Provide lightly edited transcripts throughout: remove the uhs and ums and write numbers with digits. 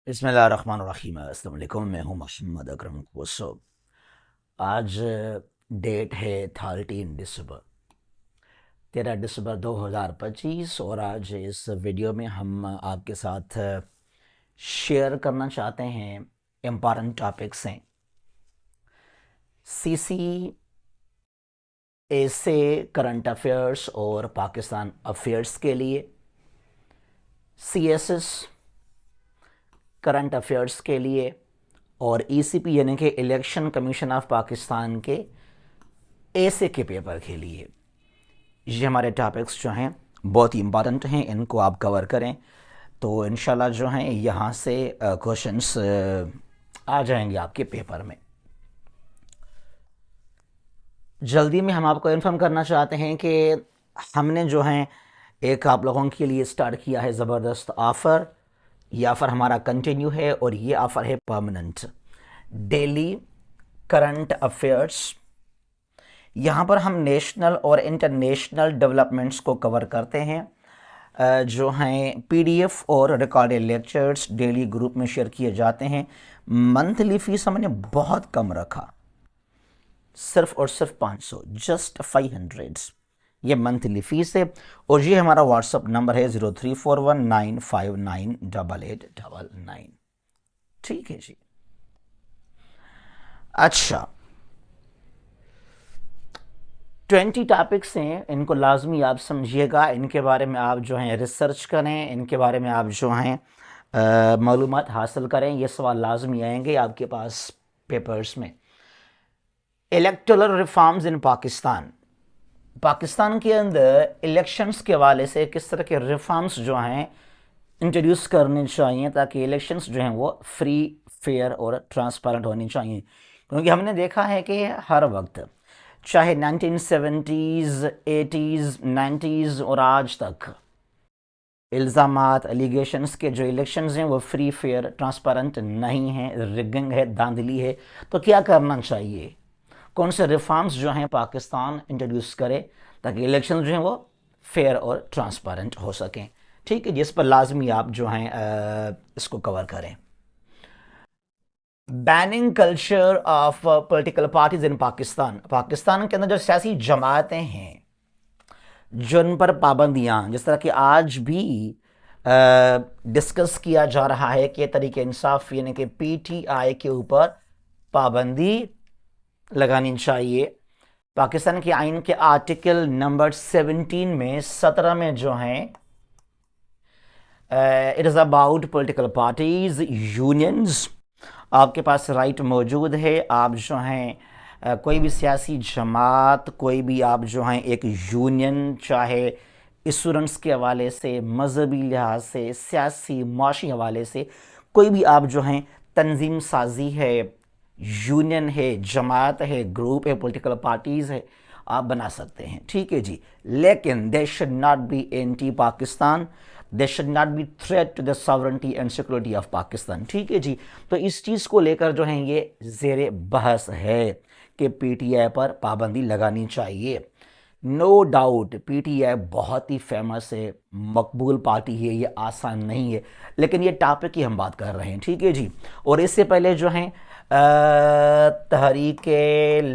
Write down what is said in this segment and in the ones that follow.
बिस्मिल्लाहिर्रहमानिर्रहीम। अस्सलाम वालेकुम। मैं हूँ मोहम्मद अकरम कोसो। आज डेट है 13 दिसंबर, 13 दिसंबर 2025। और आज इस वीडियो में हम आपके साथ शेयर करना चाहते हैं इम्पॉर्टेंट टॉपिक्स हैं सीसी ऐसे करंट अफेयर्स और पाकिस्तान अफेयर्स के लिए, सीएसएस करंट अफेयर्स के लिए, और ईसीपी यानी कि इलेक्शन कमीशन ऑफ पाकिस्तान के ऐसे के पेपर के लिए। ये हमारे टॉपिक्स जो हैं बहुत ही इम्पॉर्टेंट हैं, इनको आप कवर करें तो इंशाल्लाह जो हैं यहाँ से क्वेश्चंस आ जाएंगे आपके पेपर में। जल्दी में हम आपको इन्फॉर्म करना चाहते हैं कि हमने जो है एक आप लोगों के लिए स्टार्ट किया है ज़बरदस्त ऑफ़र। ये ऑफ़र हमारा कंटिन्यू है और ये ऑफ़र है परमानेंट। डेली करंट अफेयर्स, यहाँ पर हम नेशनल और इंटरनेशनल डेवलपमेंट्स को कवर करते हैं। जो हैं पीडीएफ और रिकॉर्डेड लेक्चर्स डेली ग्रुप में शेयर किए जाते हैं। मंथली फीस हमने बहुत कम रखा, सिर्फ और सिर्फ 500, जस्ट 500 ये मंथली फीस है। और ये हमारा व्हाट्सअप नंबर है 034195988899। ठीक है जी। अच्छा, 20 टॉपिक्स हैं, इनको लाजमी आप समझिएगा, इनके बारे में आप जो हैं रिसर्च करें, इनके बारे में आप जो हैं मालूमात हासिल करें। ये सवाल लाजमी आएंगे आपके पास पेपर्स में। Electoral reforms in Pakistan, Pakistan के अंदर इलेक्शंस के हवाले से किस तरह के रिफॉर्म्स जो हैं इंट्रोड्यूस करने चाहिए ताकि इलेक्शंस जो हैं वो फ्री, फेयर और ट्रांसपेरेंट होनी चाहिए। क्योंकि हमने देखा है कि हर वक्त, चाहे 1970s, 80s, 90s और आज तक, इल्ज़ामात, एलिगेशंस के जो इलेक्शंस हैं वो फ्री, फेयर, ट्रांसपेरेंट नहीं हैं, रिगिंग है, धांधली है। तो क्या करना चाहिए, कौन से रिफॉर्म्स जो हैं पाकिस्तान इंट्रोड्यूस करे ताकि इलेक्शन जो हैं वो फेयर और ट्रांसपेरेंट हो सकें। ठीक है, जिस पर लाजमी आप जो हैं इसको कवर करें। Banning culture of political parties in Pakistan, Pakistan के अंदर जो सियासी जमातें हैं जिन पर पाबंदियां, जिस तरह कि आज भी डिस्कस किया जा रहा है कि तरीके इंसाफ यानी कि पीटीआई के ऊपर पाबंदी लगानी चाहिए। पाकिस्तान के आइन के आर्टिकल नंबर 17 में 17 में जो है it is about political parties, unions. आपके पास राइट मौजूद है, आप जो हैं कोई भी सियासी जमात, कोई भी आप जो हैं एक यूनियन, चाहे स्टूडेंट्स के हवाले से, मजहबी लिहाज से, सियासी माशी हवाले से, कोई भी आप जो हैं तंजीम साजी है, यूनियन है, जमात है, ग्रुप है, पॉलिटिकल पार्टीज़ है, आप बना सकते हैं। ठीक है जी, लेकिन they should not be anti Pakistan, they should not be threat to the sovereignty and security of Pakistan. ठीक है जी, तो इस चीज़ को लेकर जो है ये ज़ेरे बहस है कि पीटीआई पर पाबंदी लगानी चाहिए। नो डाउट पीटीआई बहुत ही फेमस है, मकबूल पार्टी है, ये आसान नहीं है, लेकिन ये टॉपिक की हम बात कर रहे हैं। ठीक है जी। और इससे पहले जो हैं तहरीक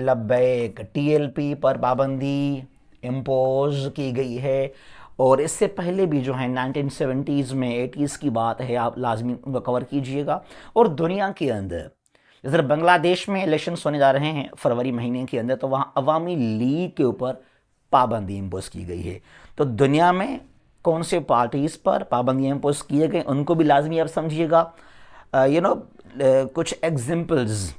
लब्बैक, टीएलपी पर पाबंदी इम्पोज की गई है। और इससे पहले भी जो है 1970s में, 80s की बात है, आप लाजमी उनको कवर कीजिएगा। और दुनिया के अंदर जैसे बांग्लादेश में इलेक्शंस होने जा रहे हैं फरवरी महीने के अंदर, तो वहाँ अवामी लीग के ऊपर पाबंदी इम्पोज की गई है। तो दुनिया में कौन से पार्टीज़ पर पाबंदियाँ इम्पोज किए गए उनको भी लाजमी आप समझिएगा। कुछ एग्जाम्पल्स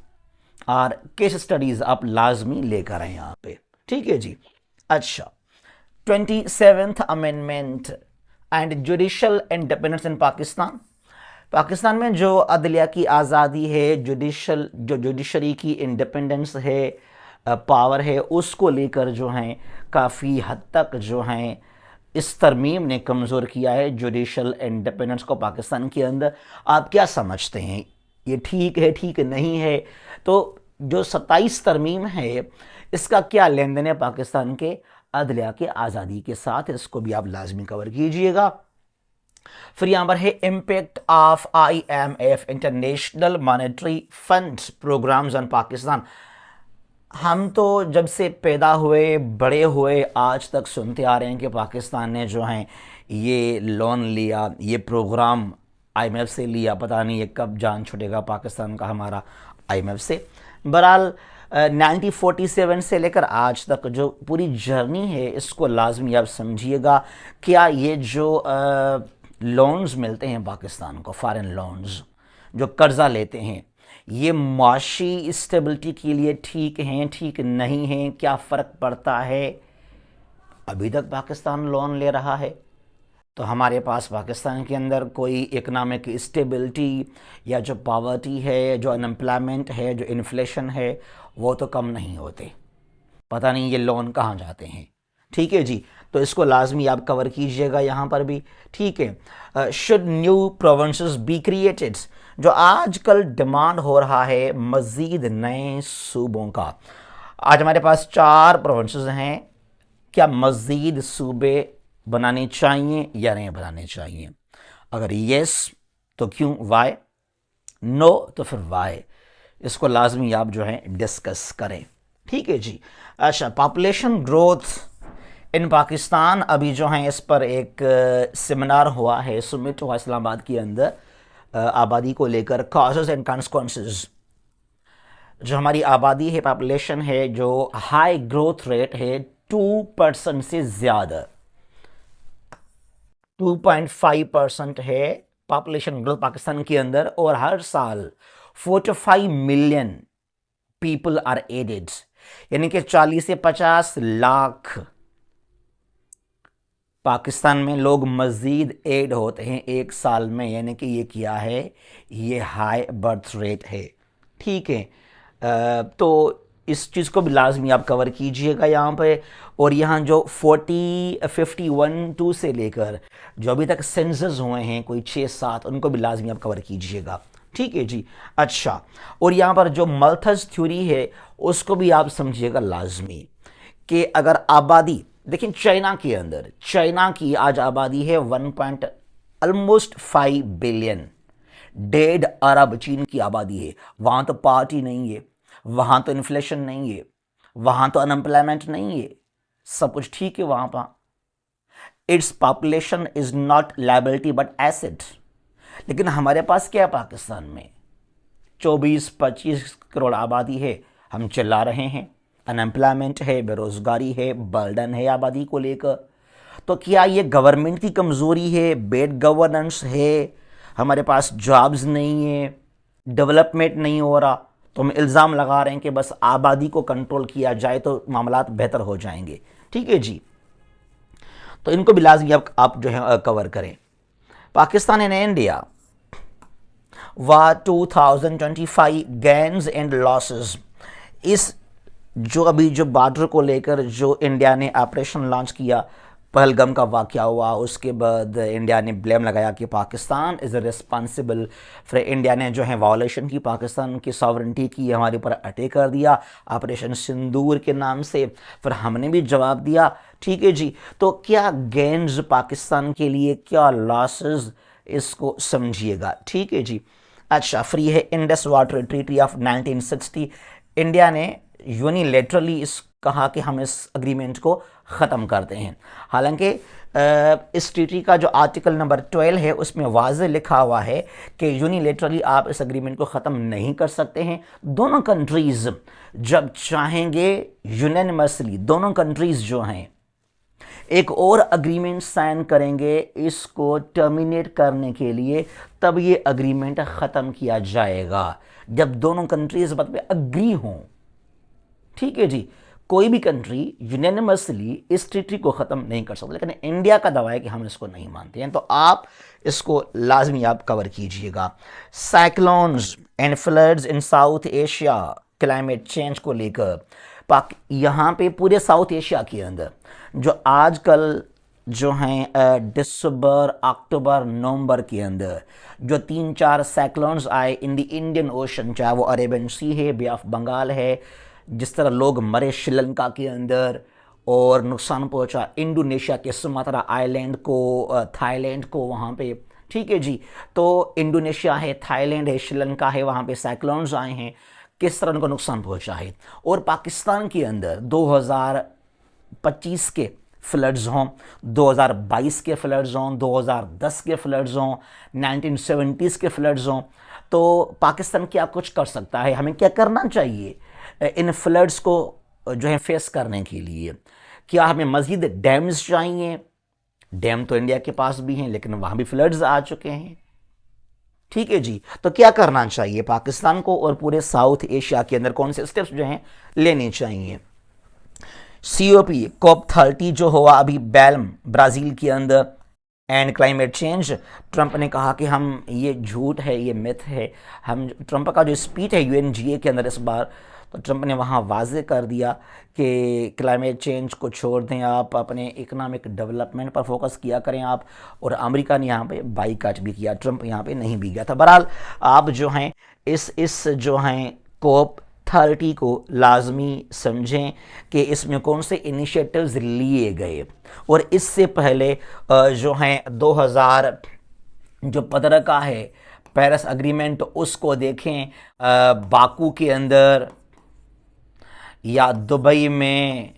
और केस स्टडीज़ आप लाजमी लेकर आए यहाँ पे। ठीक है जी। अच्छा, 27th amendment and judicial independence in Pakistan, Pakistan में जो अदलिया की आज़ादी है, जुडिशरी की इंडिपेंडेंस है, पावर है, उसको लेकर जो हैं काफ़ी हद तक जो हैं इस तरमीम ने कमज़ोर किया है जुडिशल इंडिपेंडेंस को पाकिस्तान के अंदर। आप क्या समझते हैं, ये ठीक है, ठीक नहीं है? तो जो 27 तरमीम है इसका क्या लेन देन है पाकिस्तान के अदलिया के आज़ादी के साथ, इसको भी आप लाजमी कवर कीजिएगा। फिर यहाँ पर है impact of IMF International Monetary Fund programmes on Pakistan. हम तो जब से पैदा हुए बड़े हुए आज तक सुनते आ रहे हैं कि पाकिस्तान ने जो है ये लोन लिया, ये प्रोग्राम IMF से लिया, पता नहीं ये कब जान छूटेगा पाकिस्तान का हमारा IMF से। बहरहाल 1947 से लेकर आज तक जो पूरी जर्नी है इसको लाजमी आप समझिएगा। क्या ये जो लोन्स मिलते हैं पाकिस्तान को, फॉरेन लोन्स जो कर्ज़ा लेते हैं, ये माशी स्टेबिलिटी के लिए ठीक हैं, ठीक नहीं हैं, क्या फ़र्क पड़ता है? अभी तक पाकिस्तान लोन ले रहा है तो हमारे पास पाकिस्तान के अंदर कोई इकनॉमिक स्टेबिलिटी या जो पावर्टी है, जो अनएम्प्लॉयमेंट है, जो इन्फ्लेशन है, वो तो कम नहीं होते। पता नहीं ये लोन कहाँ जाते हैं। ठीक है जी, तो इसको लाजमी आप कवर कीजिएगा यहाँ पर भी। ठीक है, should new provinces be created, जो आजकल डिमांड हो रहा है मज़ीद नए सूबों का। आज हमारे पास 4 प्रोविंसेस हैं, क्या मज़ीद सूबे बनाने चाहिए या नहीं बनाने चाहिए? अगर येस तो क्यों, वाई, नो तो फिर वाई, इसको लाजमी आप जो है डिस्कस करें। ठीक है जी। अच्छा, पॉपुलेशन ग्रोथ इन पाकिस्तान, अभी जो है इस पर एक सेमिनार हुआ है, समिट हुआ इस्लामाबाद के अंदर आबादी को लेकर, कॉजेज एंड कॉन्सिक्वेंसेस। जो हमारी आबादी है, पॉपुलेशन है, जो हाई ग्रोथ रेट है 2% से ज़्यादा, 2.5% है पॉपुलेशन ग्रोथ पाकिस्तान के अंदर, और हर साल 45 मिलियन पीपल आर एडेड, यानी कि 40 से 50 लाख पाकिस्तान में लोग मज़ीद ऐड होते हैं एक साल में, यानी कि ये क्या है, ये हाई बर्थ रेट है। ठीक है, तो इस चीज़ को भी लाजमी आप कवर कीजिएगा यहाँ पे। और यहाँ जो 51 से लेकर जो अभी तक सेंसस हुए हैं कोई 6-7, उनको भी लाजमी आप कवर कीजिएगा। ठीक है जी। अच्छा, और यहाँ पर जो मल्थस थ्योरी है उसको भी आप समझिएगा लाजमी, कि अगर आबादी देखिए चाइना के अंदर, चाइना की आज आबादी है 1.5 बिलियन, 1.5 अरब चीन की आबादी है। वहाँ तो पार्टी नहीं है, वहाँ तो इन्फ्लेशन नहीं है, वहाँ तो अनएम्प्लॉयमेंट नहीं है, सब कुछ ठीक है वहाँ पर। Its population is not liability but asset. लेकिन हमारे पास क्या है पाकिस्तान में, 24-25 करोड़ आबादी है, हम चिल्ला रहे हैं, अनएम्प्लॉयमेंट है, बेरोज़गारी है, बर्डन है आबादी को लेकर। तो क्या ये गवर्नमेंट की कमज़ोरी है, बेड गवर्नेंस है, हमारे पास जॉब्स नहीं है, डेवलपमेंट नहीं हो रहा, तो हम इल्ज़ाम लगा रहे हैं कि बस आबादी को कंट्रोल किया जाए तो मामलात बेहतर हो जाएंगे। ठीक है जी, तो इनको भी लाजमी आप जो है कवर करें। पाकिस्तान एंड इंडिया वा 2025 गेन्स एंड लॉसेस, इस जो अभी जो बॉर्डर को लेकर जो इंडिया ने ऑपरेशन लॉन्च किया, पहलगाम का वाक़या हुआ, उसके बाद इंडिया ने ब्लेम लगाया कि पाकिस्तान इज़ रिस्पॉन्सिबल। फिर इंडिया ने जो है वायलेशन की, पाकिस्तान की सॉवरेंटी की, हमारे ऊपर अटैक कर दिया ऑपरेशन सिंदूर के नाम से, फिर हमने भी जवाब दिया। ठीक है जी, तो क्या गेन्स पाकिस्तान के लिए, क्या लॉसेस, इसको समझिएगा। ठीक है जी। अच्छा, फ्री है Indus water treaty of 1960, India ने यूनिलेटरली इस कहा कि हम इस एग्रीमेंट को ख़त्म करते हैं। हालांकि इस ट्रीटी का जो आर्टिकल नंबर 12 है उसमें वाज़े लिखा हुआ है कि यूनिलेटरली आप इस एग्रीमेंट को ख़त्म नहीं कर सकते हैं। दोनों कंट्रीज़ जब चाहेंगे यूनानिमसली, दोनों कंट्रीज़ जो हैं एक और एग्रीमेंट साइन करेंगे इसको टर्मिनेट करने के लिए, तब ये एग्रीमेंट ख़त्म किया जाएगा जब दोनों कंट्रीज बात पे अग्री हों। ठीक है जी, कोई भी कंट्री यूनानिमसली इस ट्रीटी को ख़त्म नहीं कर सकता, लेकिन इंडिया का दावा है कि हम इसको नहीं मानते हैं, तो आप इसको लाजमी आप कवर कीजिएगा। Cyclones and floods in south Asia, climate change को लेकर यहाँ पे पूरे साउथ एशिया के अंदर जो आजकल जो हैं दिसंबर, अक्टूबर, नवंबर के अंदर जो 3-4 साइक्लोन्स आए इन द इंडियन ओशन, चाहे वो अरेबियन सी है, बे ऑफ बंगाल है, जिस तरह लोग मरे श्रीलंका के अंदर, और नुकसान पहुंचा इंडोनेशिया के सुमात्रा आइलैंड को, थाईलैंड को वहाँ पे। ठीक है जी। तो इंडोनेशिया है, थाईलैंड है, श्रीलंका है, वहाँ पे साइक्लोन्स आए हैं, किस तरह उनको नुकसान पहुंचा है। और पाकिस्तान के अंदर 2025 के फ्लड्स हों, 2022 के फ्लड्स हों, 2010 के फ्लड्स हों, 1970s के फ्लड्स हों, तो पाकिस्तान क्या कुछ कर सकता है, हमें क्या करना चाहिए इन फ्लड्स को जो है फेस करने के लिए। क्या हमें मज़ीद डैम्स चाहिए? डैम तो इंडिया के पास भी हैं, लेकिन वहाँ भी फ्लड्स आ चुके हैं। ठीक है जी। तो क्या करना चाहिए पाकिस्तान को और पूरे साउथ एशिया के अंदर, कौन से स्टेप्स जो हैं लेने चाहिए? COP COP30 जो हुआ अभी बेल्म ब्राज़ील के अंदर, एंड क्लाइमेट चेंज, ट्रंप ने कहा कि हम, ये झूठ है, ये मिथ है। हम, ट्रंप का जो स्पीच है UNGA के अंदर इस बार, तो ट्रंप ने वहाँ वाजे कर दिया कि क्लाइमेट चेंज को छोड़ दें, आप अपने इकोनॉमिक डेवलपमेंट पर फोकस किया करें आप। और अमेरिका ने यहाँ पे बाईकाट भी किया, ट्रंप यहाँ पे नहीं भी गया था। बहरहाल आप जो हैं इस जो हैं COP30 को लाजमी समझें कि इसमें कौन से इनिशिएटिव्स लिए गए। और इससे पहले जो हैं 2015 का है पेरिस एग्रीमेंट, उसको देखें, बाकू के अंदर या दुबई में।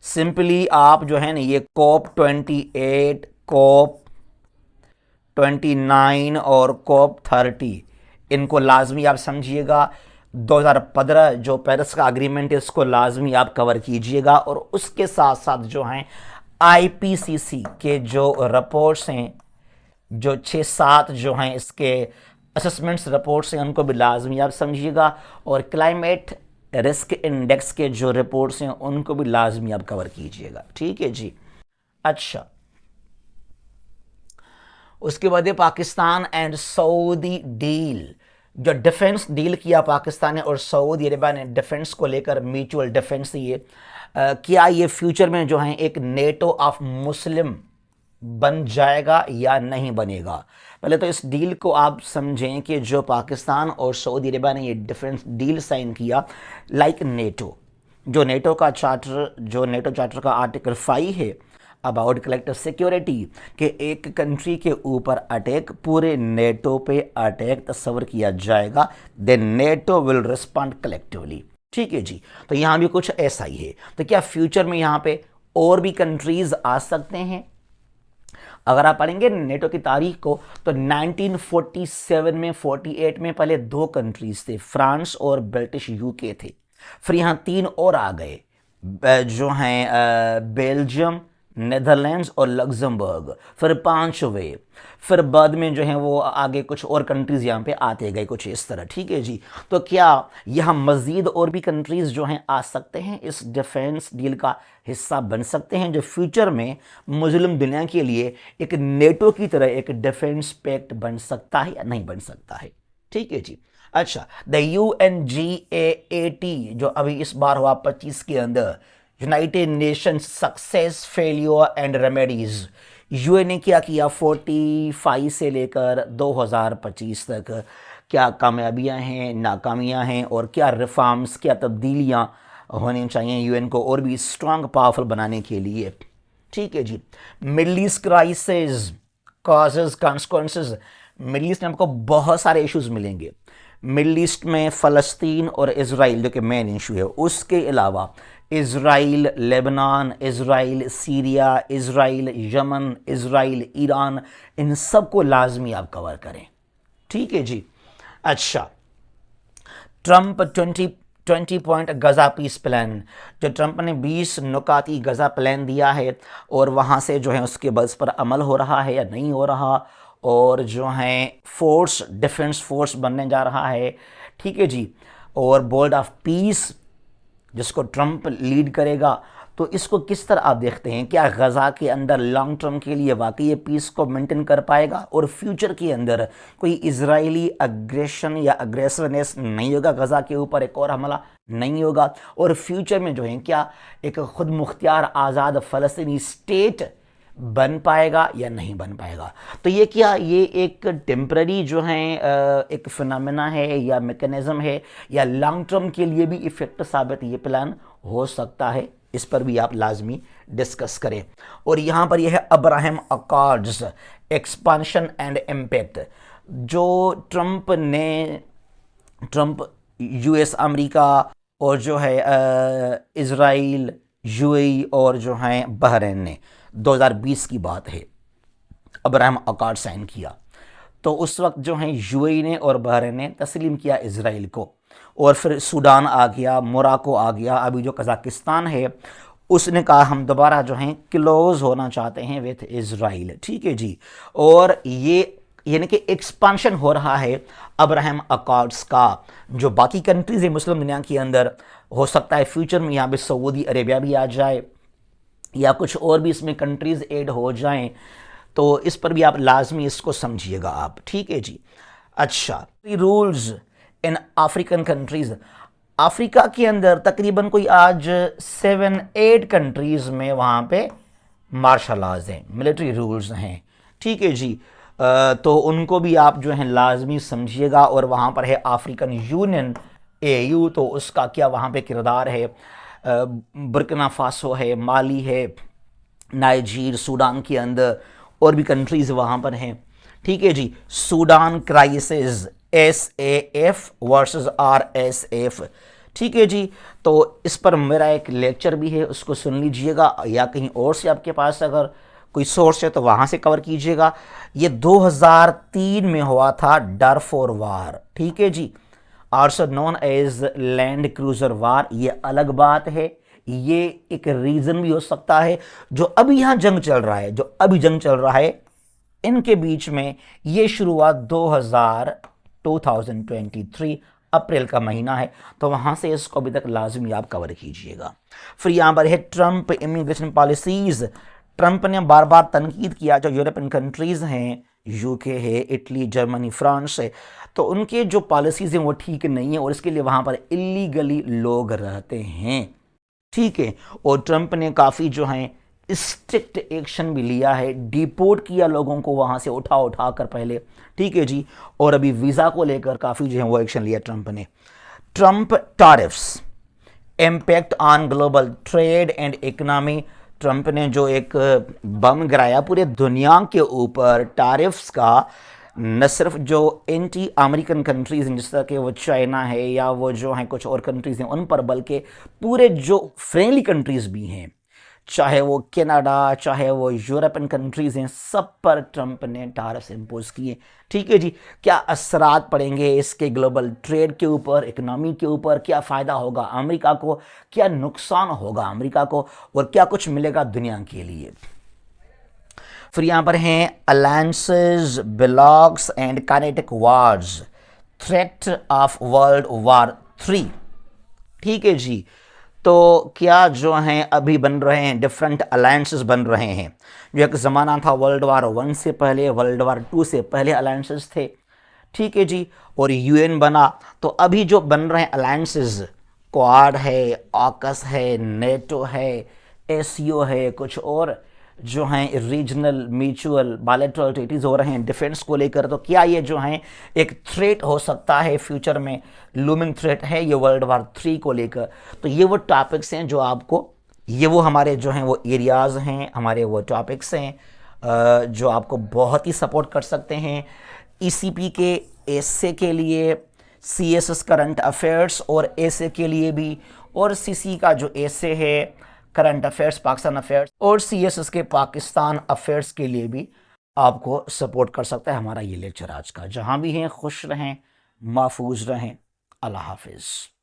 सिंपली आप जो है ना ये COP28, COP29 और COP30, इनको लाजमी आप समझिएगा। 2015 जो पेरिस का एग्रीमेंट है इसको लाजमी आप कवर कीजिएगा। और उसके साथ साथ जो हैं IPCC के जो रिपोर्ट्स हैं, जो 6-7 जो हैं इसके असेसमेंट्स रिपोर्ट्स हैं, उनको भी लाजमी आप समझिएगा। और क्लाइमेट रिस्क इंडेक्स के जो रिपोर्ट्स हैं उनको भी लाजमी आप कवर कीजिएगा। ठीक है जी। अच्छा, उसके बाद पाकिस्तान एंड सऊदी डील, जो डिफेंस डील किया पाकिस्तान ने और सऊदी अरेबिया ने डिफेंस को लेकर, म्यूचुअल डिफेंस, ये क्या ये फ्यूचर में जो है एक नेटो ऑफ मुस्लिम बन जाएगा या नहीं बनेगा? पहले तो इस डील को आप समझें कि जो पाकिस्तान और सऊदी अरेबिया ने ये डिफेंस डील साइन किया, लाइक नेटो, जो नेटो का चार्टर का आर्टिकल 5 है अबाउट कलेक्टिव सिक्योरिटी, कि एक कंट्री के ऊपर अटैक, पूरे नेटो पे अटैक तस्वर किया जाएगा, then NATO will respond collectively. ठीक है जी। तो यहाँ भी कुछ ऐसा ही है। तो क्या फ्यूचर में यहाँ पे और भी कंट्रीज आ सकते हैं? अगर आप पढ़ेंगे नेटो की तारीख को तो 1947 में, 48 में पहले 2 कंट्रीज थे, फ्रांस और ब्रिटिश UK थे। फिर यहाँ 3 और आ गए, जो हैं बेल्जियम, नेदरलैंड्स और लग्जमबर्ग। फिर 5 हुए। फिर बाद में जो है वो आगे कुछ और कंट्रीज यहाँ पे आते गए, कुछ इस तरह। ठीक है जी। तो क्या यहाँ मज़ीद और भी कंट्रीज जो हैं आ सकते हैं, इस डिफेंस डील का हिस्सा बन सकते हैं, जो फ्यूचर में मुस्लिम दुनिया के लिए एक नेटो की तरह एक डिफेंस पैक्ट बन सकता है या नहीं बन सकता है? ठीक है जी। अच्छा, द UNGAAT जो अभी इस बार हुआ 25 के अंदर, United Nations success, failure and remedies, UN ने क्या किया 45 से लेकर 2025 तक, क्या कामयाबियां हैं, नाकामियां हैं, और क्या रिफॉर्म्स, क्या तब्दीलियां होनी चाहिए UN को और भी स्ट्रांग पावरफुल बनाने के लिए। ठीक है जी। Middle East crisis, causes, consequences, Middle East में आपको बहुत सारे इश्यूज मिलेंगे। मिडल ईस्ट में फ़लस्तीन और इज़राइल जो कि मेन इशू है, उसके अलावा Israel Lebanon, Israel Syria, Israel Yemen, Israel Iran, इन सब को लाजमी आप कवर करें। ठीक है जी। अच्छा, ट्रंप 20 पॉइंट गज़ा पीस प्लान, जो ट्रंप ने 20 नुकाती गज़ा प्लान दिया है, और वहाँ से जो है उसके बस पर अमल हो रहा है या नहीं हो रहा, और जो है फोर्स, डिफेंस फोर्स बनने जा रहा है। ठीक है जी। और बोर्ड ऑफ पीस जिसको ट्रंप लीड करेगा, तो इसको किस तरह आप देखते हैं? क्या गज़ा के अंदर लॉन्ग टर्म के लिए वाकई ये पीस को मेंटेन कर पाएगा, और फ्यूचर के अंदर कोई इजरायली अग्रेशन या अग्रेसिवनेस नहीं होगा, गज़ा के ऊपर एक और हमला नहीं होगा, और फ्यूचर में जो है क्या एक खुद मुख्तियार आज़ाद फ़लस्तीनी स्टेट बन पाएगा या नहीं बन पाएगा? तो ये क्या ये एक टेम्पररी जो है एक फिनोमेना है या मैकेनिज्म है, या लॉन्ग टर्म के लिए भी इफेक्ट साबित ये प्लान हो सकता है? इस पर भी आप लाजमी डिस्कस करें। और यहाँ पर यह है Abraham accords, expansion and impact. जो ट्रंप यूएस अमेरिका और जो है इज़राइल, यूएई और जो है बहरीन ने 2020 की बात है अब्राहम अकॉर्ड साइन किया। तो उस वक्त जो है यूएई ने और बहरीन ने तस्लीम किया इज़राइल को, और फिर सूडान आ गया, मोराको आ गया, अभी जो कज़ाकिस्तान है उसने कहा हम दोबारा जो हैं क्लोज होना चाहते हैं विथ इज़राइल। ठीक है जी। और ये यानी कि एक्सपांशन हो रहा है अब्राहम अकॉर्ड्स का। जो बाकी कंट्रीज़ है मुस्लिम दुनिया के अंदर, हो सकता है फ्यूचर में यहाँ पे सऊदी अरेबिया भी आ जाए या कुछ और भी इसमें कंट्रीज़ ऐड हो जाएं, तो इस पर भी आप लाजमी इसको समझिएगा आप। ठीक है जी। अच्छा, rules in African countries. Africa के अंदर तकरीबन कोई आज 7-8 कंट्रीज़ में वहाँ पे मार्शल लॉज हैं, मिलिट्री रूल्स हैं। ठीक है जी। तो उनको भी आप जो है लाजमी समझिएगा। और वहाँ पर है अफ्रीकन यूनियन AU, तो उसका क्या वहाँ पे किरदार है। बुर्किना फासो है, माली है, नाइजीर, सूडान के अंदर और भी कंट्रीज़ वहाँ पर हैं। ठीक है जी। Sudan crisis, SAF versus RSF। ठीक है जी। तो इस पर मेरा एक लेक्चर भी है, उसको सुन लीजिएगा, या कहीं और से आपके पास अगर कोई सोर्स है तो वहाँ से कवर कीजिएगा। ये 2003 में हुआ था डारफोर वार। ठीक है जी। Also known as Land Cruiser war. ये अलग बात है, ये एक रीज़न भी हो सकता है। जो अभी यहाँ जंग चल रहा है, जो अभी जंग चल रहा है, इनके बीच में ये शुरुआत 2023 अप्रैल का महीना है, तो वहाँ से इसको अभी तक लाजमी आप कवर कीजिएगा। फिर यहाँ पर है ट्रंप इमिग्रेशन पॉलिसीज़। ट्रंप ने बार बार तनकीद किया जो यूरोपियन कंट्रीज़ हैं, UK है, इटली, जर्मनी, फ्रांस है, तो उनके जो पॉलिसीज़ हैं वो ठीक नहीं है, और इसके लिए वहाँ पर इलीगली लोग रहते हैं। ठीक है। और ट्रंप ने काफ़ी जो है स्ट्रिक्ट एक्शन भी लिया है, डिपोर्ट किया लोगों को वहाँ से उठा कर पहले। ठीक है जी। और अभी वीज़ा को लेकर काफ़ी जो है वो एक्शन लिया ट्रंप ने। Trump tariffs impact on global trade and economy. Trump ने जो एक बम गिराया पूरे दुनिया के ऊपर टैरिफ्स का, न सिर्फ जो एंटी अमेरिकन कंट्रीज़ हैं जिस तरह के वो चाइना है या वो जो हैं कुछ और कंट्रीज़ हैं उन पर, बल्कि पूरे जो फ्रेंडली कंट्रीज़ भी हैं, चाहे वो कनाडा, चाहे वो यूरोपियन कंट्रीज़ हैं, सब पर ट्रंप ने टैरिफ्स इंपोज किए। ठीक है जी। क्या असरात पड़ेंगे इसके ग्लोबल ट्रेड के ऊपर, इकनॉमी के ऊपर, क्या फ़ायदा होगा अमेरिका को, क्या नुकसान होगा अमेरिका को, और क्या कुछ मिलेगा दुनिया के लिए। फिर यहाँ पर हैं alliances, blocks and kinetic wars, threat of world war 3। ठीक है जी। तो क्या जो हैं अभी बन रहे हैं डिफरेंट अलायंसेस बन रहे हैं। जो एक ज़माना था वर्ल्ड वार 1 से पहले, वर्ल्ड वार 2 से पहले अलायंसेस थे। ठीक है जी। और UN बना, तो अभी जो बन रहे हैं अलायंसेस, क्वाड है, ऑकस है, नेटो है, SCO है, कुछ और जो हैं रीजनल म्यूचुअल बायलैटरल ट्रीटीज़ हो रहे हैं डिफेंस को लेकर, तो क्या ये जो हैं एक थ्रेट हो सकता है फ्यूचर में, लूमिंग थ्रेट है ये वर्ल्ड वार 3 को लेकर। तो ये वो टॉपिक्स हैं जो आपको, ये वो हमारे जो हैं वो एरियाज़ हैं, हमारे वो टॉपिक्स हैं जो आपको बहुत ही सपोर्ट कर सकते हैं ECP के एसे के लिए, CSS करंट अफेयर्स और एसे के लिए भी, और CC का जो एसे है करंट अफेयर्स पाकिस्तान अफेयर्स, और CSS के पाकिस्तान अफेयर्स के लिए भी आपको सपोर्ट कर सकता है हमारा ये लेक्चर आज का। जहाँ भी हैं खुश रहें, महफूज रहें। अल्लाह हाफिज़।